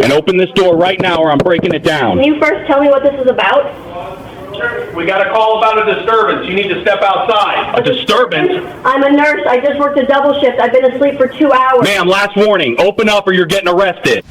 And open this door right now or I'm breaking it down. Can you first tell me what this is about? We got a call about a disturbance. You need to step outside. A disturbance? I'm a nurse. I just worked a double shift. I've been asleep for 2 hours. Ma'am, last warning. Open up or you're getting arrested.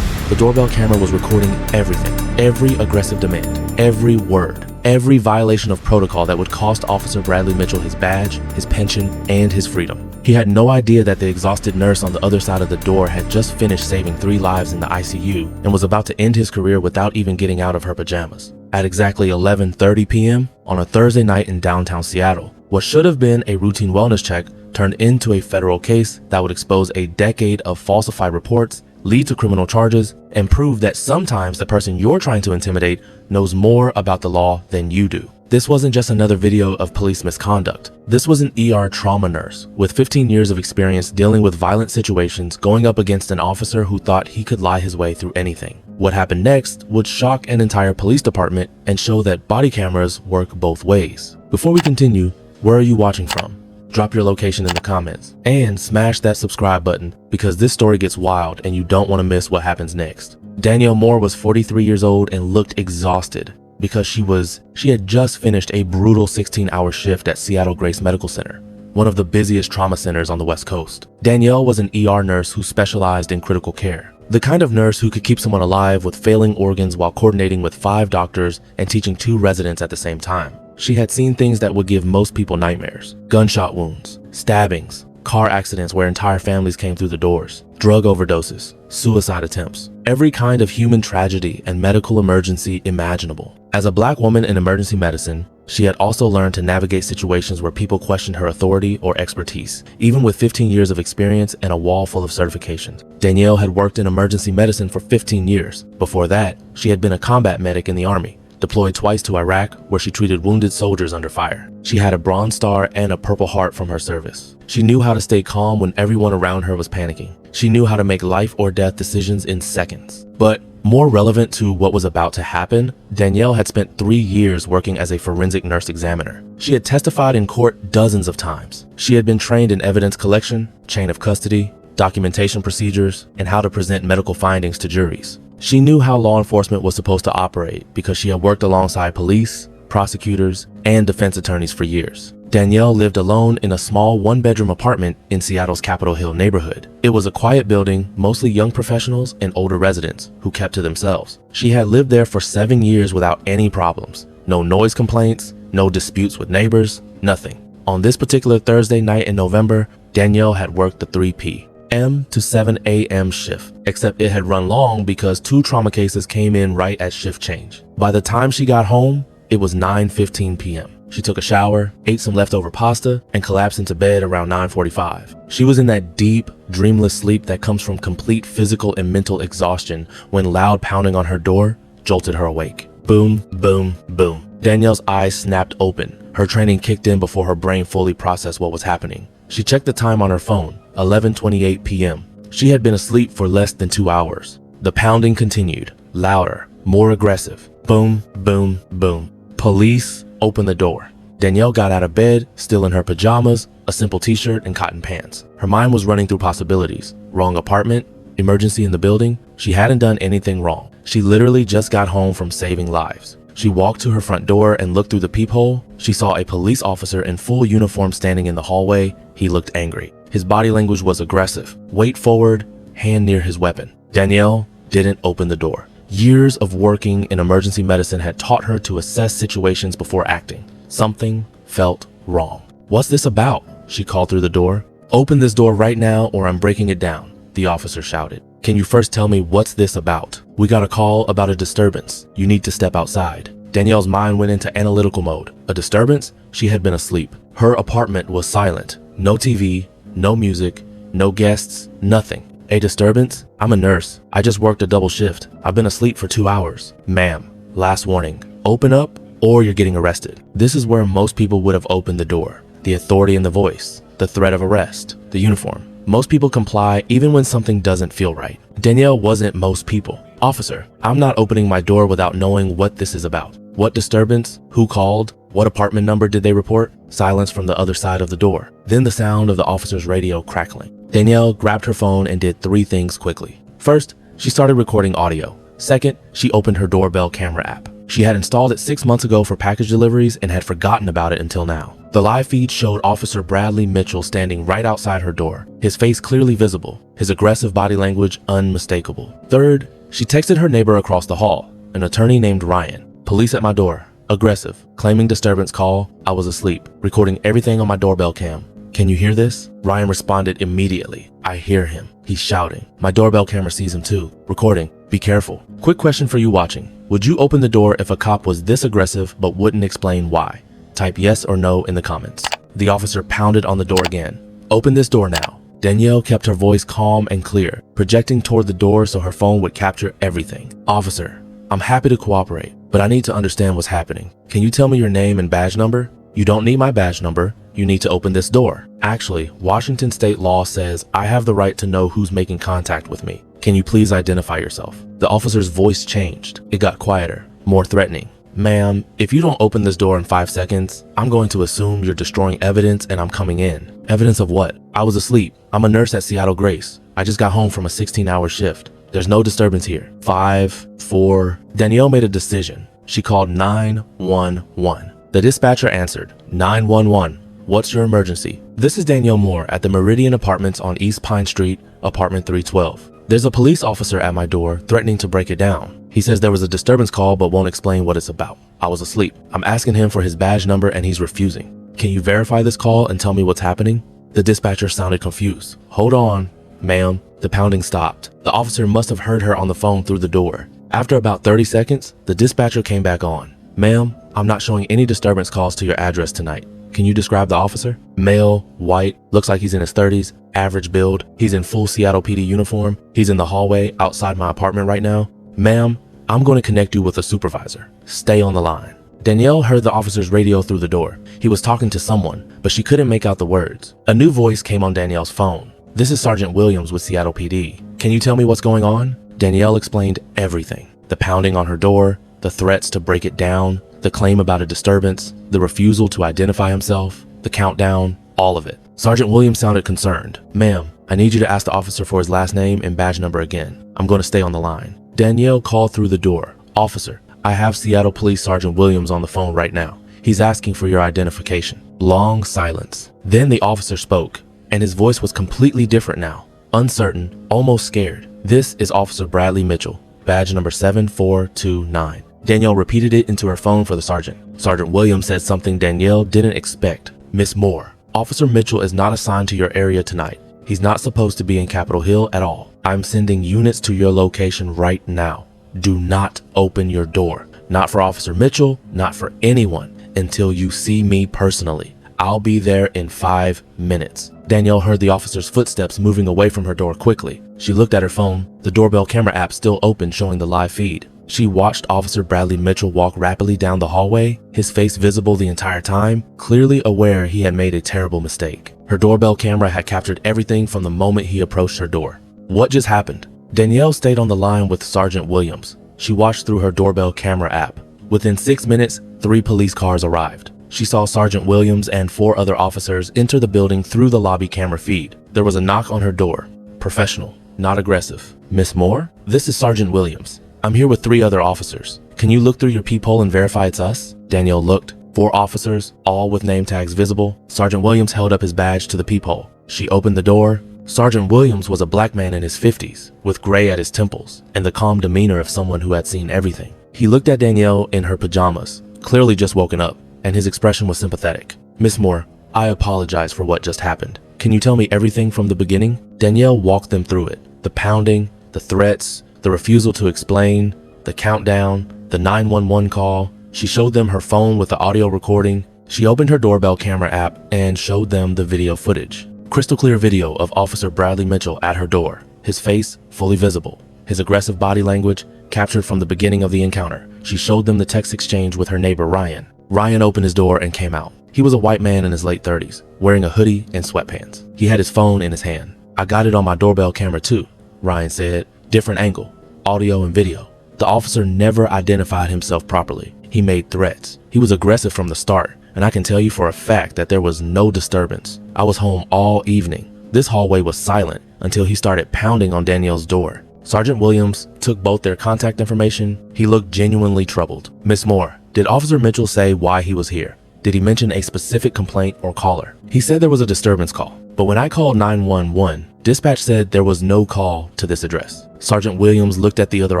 The doorbell camera was recording everything, every aggressive demand, every word, every violation of protocol that would cost Officer Bradley Mitchell his badge, his pension, and his freedom. He had no idea that the exhausted nurse on the other side of the door had just finished saving 3 lives in the ICU and was about to end his career without even getting out of her pajamas. At exactly 11:30 p.m. on a Thursday night in downtown Seattle, what should have been a routine wellness check turned into a federal case that would expose a decade of falsified reports, lead to criminal charges, and prove that sometimes the person you're trying to intimidate knows more about the law than you do. This wasn't just another video of police misconduct. This was an ER trauma nurse with 15 years of experience dealing with violent situations, going up against an officer who thought he could lie his way through anything. What happened next would shock an entire police department and show that body cameras work both ways. Before we continue, where are you watching from? Drop your location in the comments and smash that subscribe button because this story gets wild and you don't want to miss what happens next. Danielle Moore was 43 years old and looked exhausted because she had just finished a brutal 16-hour shift at Seattle Grace Medical Center, one of the busiest trauma centers on the West Coast. Danielle was an ER nurse who specialized in critical care, the kind of nurse who could keep someone alive with failing organs while coordinating with 5 doctors and teaching 2 residents at the same time. She had seen things that would give most people nightmares: gunshot wounds, stabbings, car accidents where entire families came through the doors, drug overdoses, suicide attempts, every kind of human tragedy and medical emergency imaginable. As a Black woman in emergency medicine, she had also learned to navigate situations where people questioned her authority or expertise, even with 15 years of experience and a wall full of certifications. Danielle had worked in emergency medicine for 15 years. Before that, she had been a combat medic in the Army, deployed twice to Iraq, where she treated wounded soldiers under fire. She had a Bronze Star and a Purple Heart from her service. She knew how to stay calm when everyone around her was panicking. She knew how to make life or death decisions in seconds. But more relevant to what was about to happen, Danielle had spent 3 years working as a forensic nurse examiner. She had testified in court dozens of times. She had been trained in evidence collection, chain of custody, documentation procedures, and how to present medical findings to juries. She knew how law enforcement was supposed to operate because she had worked alongside police, prosecutors, and defense attorneys for years. Danielle lived alone in a small 1-bedroom apartment in Seattle's Capitol Hill neighborhood. It was a quiet building, mostly young professionals and older residents who kept to themselves. She had lived there for 7 years without any problems. No noise complaints, no disputes with neighbors, nothing. On this particular Thursday night in November, Danielle had worked the 3 p.m. to 7 a.m. shift, except it had run long because 2 trauma cases came in right at shift change. By the time she got home, it was 9:15 p.m. She took a shower, ate some leftover pasta, and collapsed into bed around 9:45. She was in that deep, dreamless sleep that comes from complete physical and mental exhaustion when loud pounding on her door jolted her awake. Boom, boom, boom. Danielle's eyes snapped open. Her training kicked in before her brain fully processed what was happening. She checked the time on her phone, 11:28 p.m. She had been asleep for less than 2 hours. The pounding continued, louder, more aggressive. Boom, boom, boom. Police opened the door. Danielle got out of bed, still in her pajamas, a simple t-shirt, and cotton pants. Her mind was running through possibilities. Wrong apartment, emergency in the building. She hadn't done anything wrong. She literally just got home from saving lives. She walked to her front door and looked through the peephole. She saw a police officer in full uniform standing in the hallway. He looked angry. His body language was aggressive. Weight forward, hand near his weapon. Danielle didn't open the door. Years of working in emergency medicine had taught her to assess situations before acting. Something felt wrong. "What's this about?" she called through the door. "Open this door right now or I'm breaking it down," the officer shouted. "Can you first tell me what's this about?" "We got a call about a disturbance. You need to step outside." Danielle's mind went into analytical mode. A disturbance? She had been asleep. Her apartment was silent. No TV, no music, no guests, nothing. A disturbance? I'm a nurse. I just worked a double shift. I've been asleep for 2 hours. "Ma'am, last warning. Open up or you're getting arrested." This is where most people would have opened the door. The authority in the voice, the threat of arrest, the uniform. Most people comply even when something doesn't feel right. Danielle wasn't most people. "Officer, I'm not opening my door without knowing what this is about. What disturbance? Who called? What apartment number did they report?" Silence from the other side of the door. Then the sound of the officer's radio crackling. Danielle grabbed her phone and did 3 things quickly. First, she started recording audio. Second, she opened her Doorbell camera app. She had installed it 6 months ago for package deliveries and had forgotten about it until now. The live feed showed Officer Bradley Mitchell standing right outside her door, his face clearly visible, his aggressive body language unmistakable. Third, she texted her neighbor across the hall, an attorney named Ryan. Police at my door. Aggressive. Claiming disturbance call. I was asleep. Recording everything on my doorbell cam. Can you hear this? Ryan responded immediately. I hear him. He's shouting. My doorbell camera sees him too. Recording. Be careful. Quick question for you watching. Would you open the door if a cop was this aggressive but wouldn't explain why? Type yes or no in the comments. The officer pounded on the door again. Open this door now. Danielle kept her voice calm and clear, projecting toward the door so her phone would capture everything. Officer, I'm happy to cooperate, but I need to understand what's happening. Can you tell me your name and badge number? You don't need my badge number. You need to open this door. Actually, Washington state law says I have the right to know who's making contact with me. Can you please identify yourself? The officer's voice changed. It got quieter, more threatening. Ma'am, if you don't open this door in 5 seconds, I'm going to assume you're destroying evidence and I'm coming in. Evidence of what? I was asleep. I'm a nurse at Seattle Grace. I just got home from a 16-hour shift. There's no disturbance here. 5, 4. Danielle made a decision. She called 911. The dispatcher answered. 911. What's your emergency? This is Danielle Moore at the Meridian Apartments on East Pine Street, apartment 312. There's a police officer at my door threatening to break it down. He says there was a disturbance call but won't explain what it's about. I was asleep. I'm asking him for his badge number and he's refusing. Can you verify this call and tell me what's happening? The dispatcher sounded confused. Hold on, ma'am. The pounding stopped. The officer must have heard her on the phone through the door. After about 30 seconds, the dispatcher came back on. Ma'am, I'm not showing any disturbance calls to your address tonight. Can you describe the officer? Male, white, looks like he's in his 30s, average build. He's in full Seattle PD uniform. He's in the hallway outside my apartment right now. Ma'am, I'm going to connect you with a supervisor. Stay on the line. Danielle heard the officer's radio through the door. He was talking to someone, but she couldn't make out the words. A new voice came on Danielle's phone. This is Sergeant Williams with Seattle PD. Can you tell me what's going on? Danielle explained everything. The pounding on her door, the threats to break it down, the claim about a disturbance, the refusal to identify himself, the countdown, all of it. Sergeant Williams sounded concerned. Ma'am, I need you to ask the officer for his last name and badge number again. I'm going to stay on the line. Danielle called through the door. Officer, I have Seattle Police Sergeant Williams on the phone right now. He's asking for your identification. Long silence. Then the officer spoke, and his voice was completely different now. Uncertain, almost scared. This is Officer Bradley Mitchell, badge number 7429. Danielle repeated it into her phone for the sergeant. Sergeant Williams said something Danielle didn't expect. Miss Moore, Officer Mitchell is not assigned to your area tonight. He's not supposed to be in Capitol Hill at all. I'm sending units to your location right now. Do not open your door. Not for Officer Mitchell, not for anyone, until you see me personally. I'll be there in 5 minutes. Danielle heard the officer's footsteps moving away from her door quickly. She looked at her phone, the doorbell camera app still open showing the live feed. She watched Officer Bradley Mitchell walk rapidly down the hallway, his face visible the entire time, clearly aware he had made a terrible mistake. Her doorbell camera had captured everything from the moment he approached her door. What just happened? Danielle stayed on the line with Sergeant Williams. She watched through her doorbell camera app. Within 6 minutes, 3 police cars arrived. She saw Sergeant Williams and 4 other officers enter the building through the lobby camera feed. There was a knock on her door. Professional, not aggressive. Miss Moore? This is Sergeant Williams. I'm here with 3 other officers. Can you look through your peephole and verify it's us? Danielle looked. 4 officers, all with name tags visible. Sergeant Williams held up his badge to the peephole. She opened the door. Sergeant Williams was a black man in his 50s, with gray at his temples, and the calm demeanor of someone who had seen everything. He looked at Danielle in her pajamas, clearly just woken up, and his expression was sympathetic. Miss Moore, I apologize for what just happened. Can you tell me everything from the beginning? Danielle walked them through it. The pounding, the threats, the refusal to explain, the countdown, the 911 call. She showed them her phone with the audio recording. She opened her doorbell camera app and showed them the video footage. Crystal clear video of Officer Bradley Mitchell at her door, his face fully visible, his aggressive body language captured from the beginning of the encounter. She showed them the text exchange with her neighbor Ryan. Ryan opened his door and came out. He was a white man in his late 30s, wearing a hoodie and sweatpants. He had his phone in his hand. I got it on my doorbell camera too, Ryan said. Different angle, audio and video. The officer never identified himself properly. He made threats. He was aggressive from the start, and I can tell you for a fact that there was no disturbance. I was home all evening. This hallway was silent until he started pounding on Danielle's door. Sergeant Williams took both their contact information. He looked genuinely troubled. Miss Moore, did Officer Mitchell say why he was here? Did he mention a specific complaint or caller? He said there was a disturbance call, but when I called 911, dispatch said there was no call to this address. Sergeant Williams looked at the other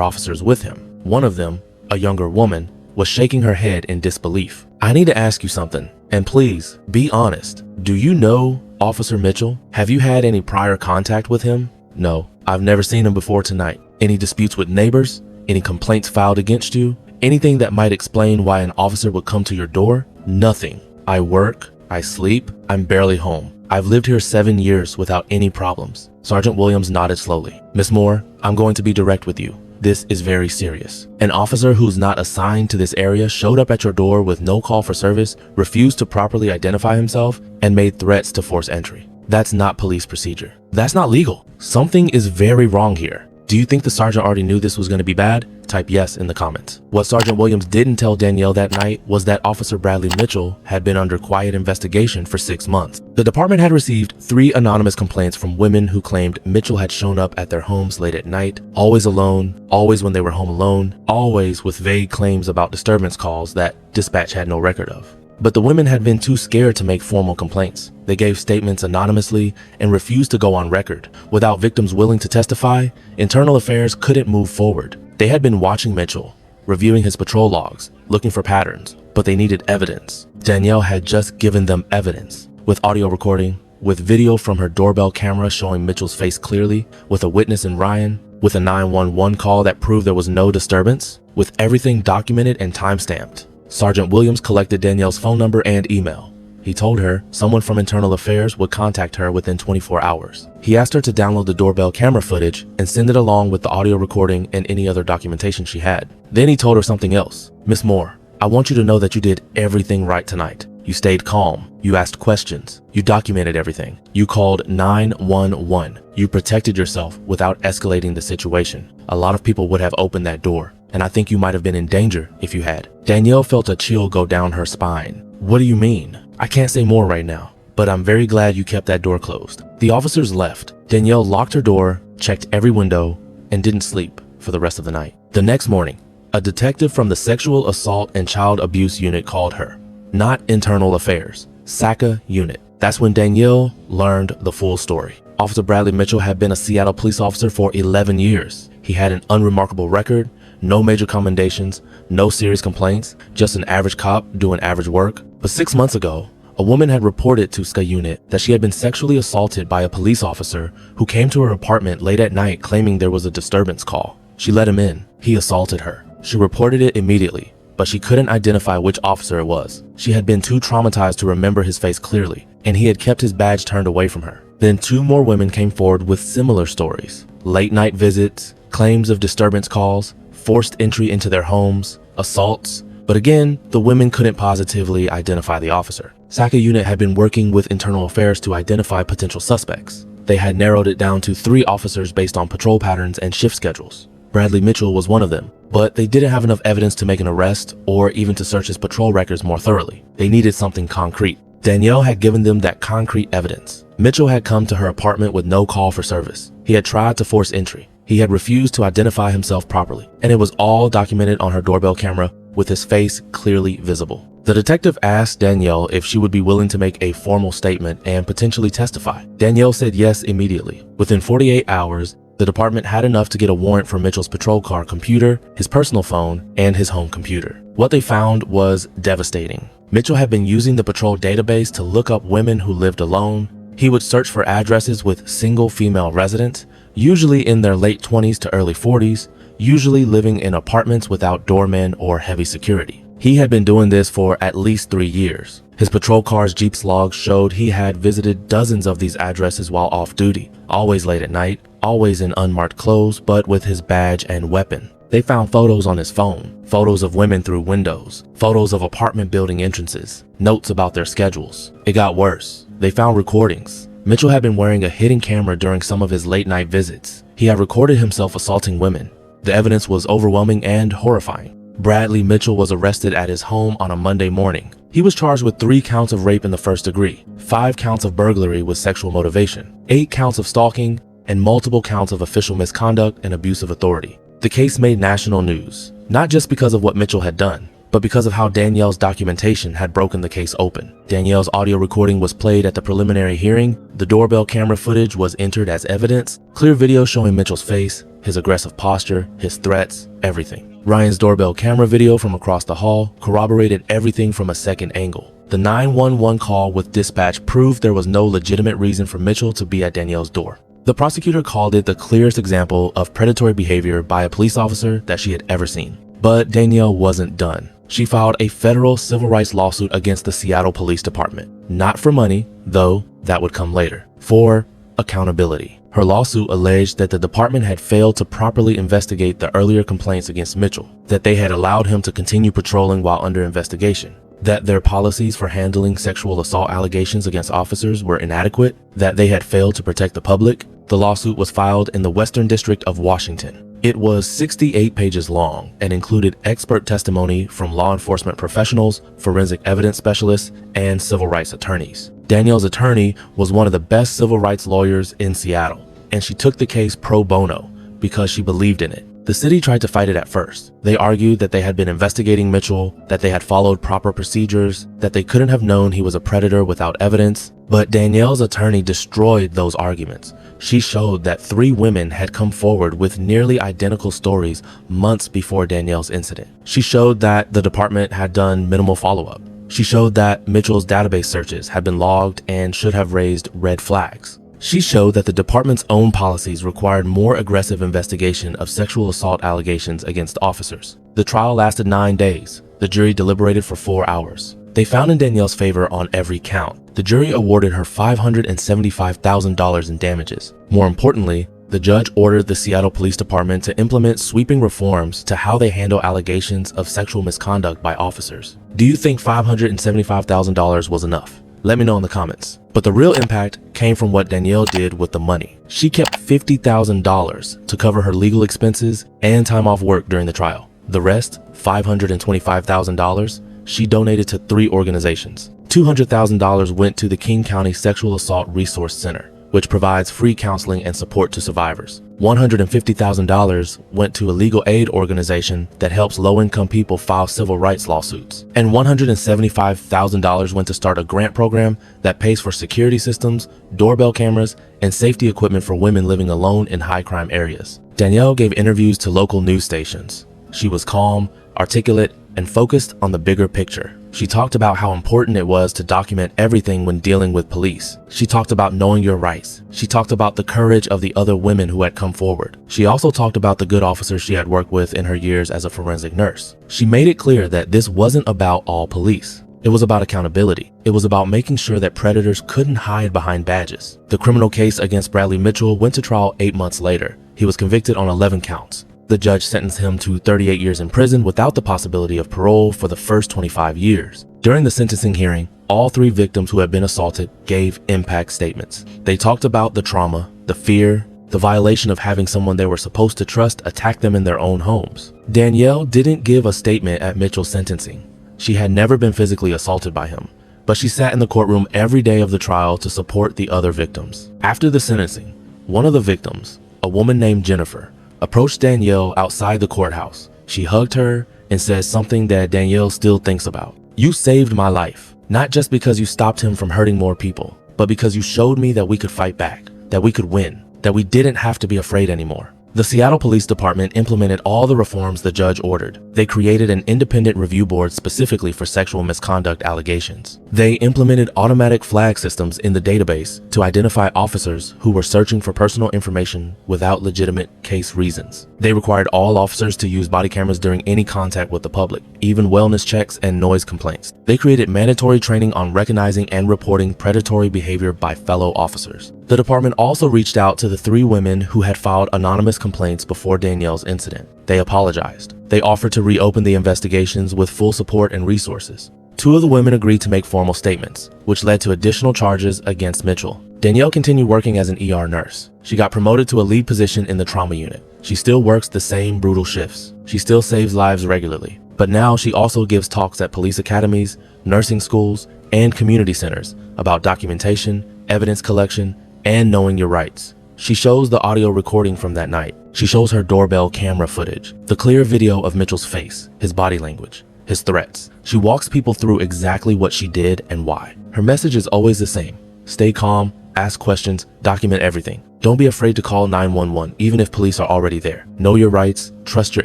officers with him. One of them, a younger woman, was shaking her head in disbelief. I need to ask you something, and please, be honest. Do you know Officer Mitchell? Have you had any prior contact with him? No, I've never seen him before tonight. Any disputes with neighbors? Any complaints filed against you? Anything that might explain why an officer would come to your door? Nothing. I work, I sleep, I'm barely home. I've lived here 7 years without any problems. Sergeant Williams nodded slowly. Miss Moore, I'm going to be direct with you. This is very serious. An officer who's not assigned to this area showed up at your door with no call for service, refused to properly identify himself, and made threats to force entry. That's not police procedure. That's not legal. Something is very wrong here. Do you think the sergeant already knew this was going to be bad? Type yes in the comments. What Sergeant Williams didn't tell Danielle that night was that Officer Bradley Mitchell had been under quiet investigation for 6 months. The department had received 3 anonymous complaints from women who claimed Mitchell had shown up at their homes late at night, always alone, always when they were home alone, always with vague claims about disturbance calls that dispatch had no record of. But the women had been too scared to make formal complaints. They gave statements anonymously and refused to go on record. Without victims willing to testify, internal affairs couldn't move forward. They had been watching Mitchell, reviewing his patrol logs, looking for patterns, but they needed evidence. Danielle had just given them evidence, with audio recording, with video from her doorbell camera showing Mitchell's face clearly, with a witness in Ryan, with a 911 call that proved there was no disturbance, with everything documented and time-stamped. Sergeant Williams collected Danielle's phone number and email. He told her someone from Internal Affairs would contact her within 24 hours. He asked her to download the doorbell camera footage and send it along with the audio recording and any other documentation she had. Then he told her something else. Miss Moore, I want you to know that you did everything right tonight. You stayed calm. You asked questions. You documented everything. You called 911. You protected yourself without escalating the situation. A lot of people would have opened that door, and I think you might have been in danger if you had. Danielle felt a chill go down her spine. What do you mean? I can't say more right now, but I'm very glad you kept that door closed. The officers left. Danielle locked her door, checked every window, and didn't sleep for the rest of the night. The next morning, a detective from the Sexual Assault and Child Abuse Unit called her. Not Internal Affairs, SACA Unit. That's when Danielle learned the full story. Officer Bradley Mitchell had been a Seattle police officer for 11 years. He had an unremarkable record, no major commendations, no serious complaints, just an average cop doing average work. But 6 months ago, a woman had reported to SCA Unit that she had been sexually assaulted by a police officer who came to her apartment late at night claiming there was a disturbance call. She let him in. He assaulted her. She reported it immediately, but she couldn't identify which officer it was. She had been too traumatized to remember his face clearly, and he had kept his badge turned away from her. Then 2 more women came forward with similar stories. Late night visits, claims of disturbance calls, forced entry into their homes, assaults. But again, the women couldn't positively identify the officer. SACA Unit had been working with Internal Affairs to identify potential suspects. They had narrowed it down to 3 officers based on patrol patterns and shift schedules. Bradley Mitchell was one of them, but they didn't have enough evidence to make an arrest or even to search his patrol records more thoroughly. They needed something concrete. Danielle had given them that concrete evidence. Mitchell had come to her apartment with no call for service. He had tried to force entry. He had refused to identify himself properly, and it was all documented on her doorbell camera with his face clearly visible. The detective asked Danielle if she would be willing to make a formal statement and potentially testify. Danielle said yes immediately. Within 48 hours, the department had enough to get a warrant for Mitchell's patrol car computer, his personal phone, and his home computer. What they found was devastating. Mitchell had been using the patrol database to look up women who lived alone. He would search for addresses with single female residents, usually in their late 20s to early 40s, usually living in apartments without doormen or heavy security. He had been doing this for at least 3 years. His patrol car's Jeep's logs showed he had visited dozens of these addresses while off duty, always late at night, always in unmarked clothes, but with his badge and weapon. They found photos on his phone, photos of women through windows, photos of apartment building entrances, notes about their schedules. It got worse. They found recordings. Mitchell had been wearing a hidden camera during some of his late night visits. He had recorded himself assaulting women. The evidence was overwhelming and horrifying. Bradley Mitchell was arrested at his home on a Monday morning. He was charged with 3 counts of rape in the first degree, 5 counts of burglary with sexual motivation, 8 counts of stalking, and multiple counts of official misconduct and abuse of authority. The case made national news, not just because of what Mitchell had done, but because of how Danielle's documentation had broken the case open. Danielle's audio recording was played at the preliminary hearing, the doorbell camera footage was entered as evidence, clear video showing Mitchell's face, his aggressive posture, his threats, everything. Ryan's doorbell camera video from across the hall corroborated everything from a second angle. The 911 call with dispatch proved there was no legitimate reason for Mitchell to be at Danielle's door. The prosecutor called it the clearest example of predatory behavior by a police officer that she had ever seen. But Danielle wasn't done. She filed a federal civil rights lawsuit against the Seattle Police Department. Not for money, though that would come later. For accountability. Her lawsuit alleged that the department had failed to properly investigate the earlier complaints against Mitchell, that they had allowed him to continue patrolling while under investigation, that their policies for handling sexual assault allegations against officers were inadequate, that they had failed to protect the public. The lawsuit was filed in the Western District of Washington. It was 68 pages long and included expert testimony from law enforcement professionals, forensic evidence specialists, and civil rights attorneys. Danielle's attorney was one of the best civil rights lawyers in Seattle, and she took the case pro bono because she believed in it. The city tried to fight it at first. They argued that they had been investigating Mitchell, that they had followed proper procedures, that they couldn't have known he was a predator without evidence. But Danielle's attorney destroyed those arguments. She showed that 3 women had come forward with nearly identical stories months before Danielle's incident. She showed that the department had done minimal follow-up. She showed that Mitchell's database searches had been logged and should have raised red flags. She showed that the department's own policies required more aggressive investigation of sexual assault allegations against officers. The trial lasted 9 days. The jury deliberated for 4 hours. They found in Danielle's favor on every count. The jury awarded her $575,000 in damages. More importantly, the judge ordered the Seattle Police Department to implement sweeping reforms to how they handle allegations of sexual misconduct by officers. Do you think $575,000 was enough? Let me know in the comments. But the real impact came from what Danielle did with the money. She kept $50,000 to cover her legal expenses and time off work during the trial. The rest, $525,000, she donated to 3 organizations. $200,000 went to the King County Sexual Assault Resource Center, which provides free counseling and support to survivors. $150,000 went to a legal aid organization that helps low-income people file civil rights lawsuits. And $175,000 went to start a grant program that pays for security systems, doorbell cameras, and safety equipment for women living alone in high-crime areas. Danielle gave interviews to local news stations. She was calm, articulate, and focused on the bigger picture. She talked about how important it was to document everything when dealing with police. She talked about knowing your rights. She talked about the courage of the other women who had come forward. She also talked about the good officers she had worked with in her years as a forensic nurse. She made it clear that this wasn't about all police. It was about accountability. It was about making sure that predators couldn't hide behind badges. The criminal case against Bradley Mitchell went to trial 8 months later. He was convicted on 11 counts. The judge sentenced him to 38 years in prison without the possibility of parole for the first 25 years. During the sentencing hearing, all 3 victims who had been assaulted gave impact statements. They talked about the trauma, the fear, the violation of having someone they were supposed to trust attack them in their own homes. Danielle didn't give a statement at Mitchell's sentencing. She had never been physically assaulted by him, but she sat in the courtroom every day of the trial to support the other victims. After the sentencing, one of the victims, a woman named Jennifer, approached Danielle outside the courthouse. She hugged her and said something that Danielle still thinks about. "You saved my life, not just because you stopped him from hurting more people, but because you showed me that we could fight back, that we could win, that we didn't have to be afraid anymore." The Seattle Police Department implemented all the reforms the judge ordered. They created an independent review board specifically for sexual misconduct allegations. They implemented automatic flag systems in the database to identify officers who were searching for personal information without legitimate case reasons. They required all officers to use body cameras during any contact with the public, even wellness checks and noise complaints. They created mandatory training on recognizing and reporting predatory behavior by fellow officers. The department also reached out to the 3 women who had filed anonymous complaints before Danielle's incident. They apologized. They offered to reopen the investigations with full support and resources. 2 of the women agreed to make formal statements, which led to additional charges against Mitchell. Danielle continued working as an ER nurse. She got promoted to a lead position in the trauma unit. She still works the same brutal shifts. She still saves lives regularly. But now she also gives talks at police academies, nursing schools, and community centers about documentation, evidence collection, and knowing your rights. She shows the audio recording from that night. She shows her doorbell camera footage, the clear video of Mitchell's face, his body language, his threats. She walks people through exactly what she did and why. Her message is always the same. Stay calm, ask questions, document everything. Don't be afraid to call 911 even if police are already there. Know your rights, trust your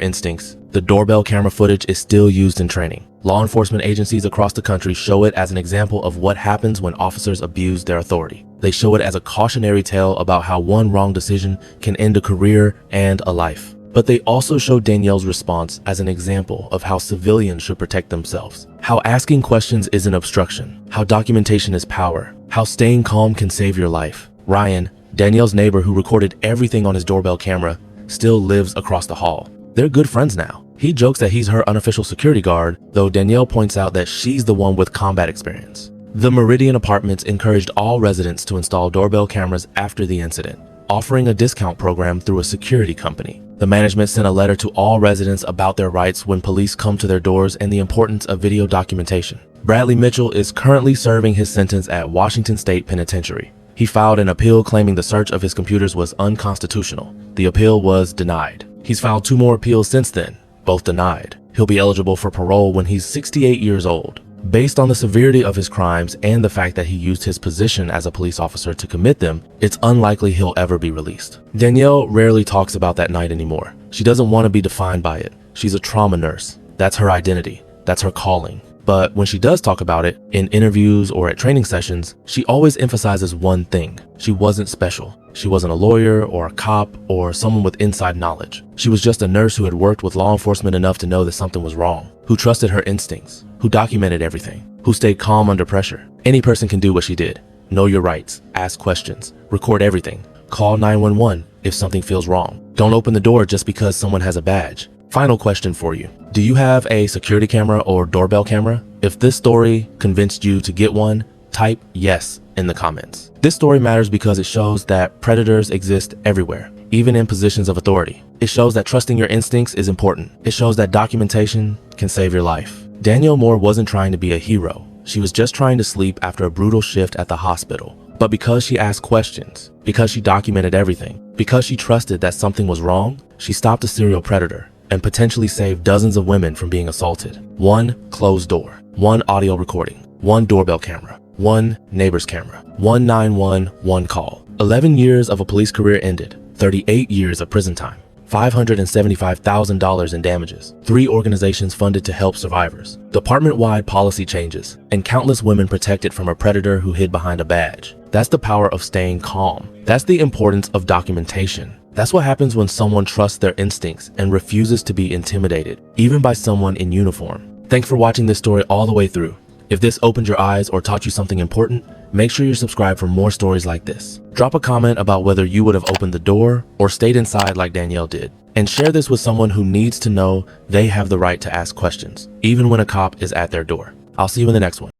instincts. The doorbell camera footage is still used in training. Law enforcement agencies across the country show it as an example of what happens when officers abuse their authority. They show it as a cautionary tale about how one wrong decision can end a career and a life. But they also show Danielle's response as an example of how civilians should protect themselves, how asking questions is an obstruction, how documentation is power, how staying calm can save your life. Ryan, Danielle's neighbor who recorded everything on his doorbell camera, still lives across the hall. They're good friends now. He jokes that he's her unofficial security guard, though Danielle points out that she's the one with combat experience. The Meridian Apartments encouraged all residents to install doorbell cameras after the incident, offering a discount program through a security company. The management sent a letter to all residents about their rights when police come to their doors and the importance of video documentation. Bradley Mitchell is currently serving his sentence at Washington State Penitentiary. He filed an appeal claiming the search of his computers was unconstitutional. The appeal was denied. He's filed 2 more appeals since then, both denied. He'll be eligible for parole when he's 68 years old. Based on the severity of his crimes and the fact that he used his position as a police officer to commit them, it's unlikely he'll ever be released. Danielle rarely talks about that night anymore. She doesn't want to be defined by it. She's a trauma nurse. That's her identity. That's her calling. But when she does talk about it, in interviews or at training sessions, she always emphasizes one thing. She wasn't special. She wasn't a lawyer or a cop or someone with inside knowledge. She was just a nurse who had worked with law enforcement enough to know that something was wrong, who trusted her instincts, who documented everything, who stayed calm under pressure. Any person can do what she did. Know your rights, ask questions, record everything, call 911 if something feels wrong. Don't open the door just because someone has a badge. Final question for you. Do you have a security camera or doorbell camera? If this story convinced you to get one, type yes in the comments. This story matters because it shows that predators exist everywhere, even in positions of authority. It shows that trusting your instincts is important. It shows that documentation can save your life. Danielle Moore wasn't trying to be a hero. She was just trying to sleep after a brutal shift at the hospital. But because she asked questions, because she documented everything, because she trusted that something was wrong, she stopped a serial predator and potentially saved dozens of women from being assaulted. 1 closed door, 1 audio recording, 1 doorbell camera, 1 neighbor's camera, 1 911 call. 11 years of a police career ended, 38 years of prison time, $575,000 in damages, 3 organizations funded to help survivors, department-wide policy changes, and countless women protected from a predator who hid behind a badge. That's the power of staying calm. That's the importance of documentation. That's what happens when someone trusts their instincts and refuses to be intimidated, even by someone in uniform. Thanks for watching this story all the way through. If this opened your eyes or taught you something important, make sure you're subscribed for more stories like this. Drop a comment about whether you would have opened the door or stayed inside like Danielle did. And share this with someone who needs to know they have the right to ask questions, even when a cop is at their door. I'll see you in the next one.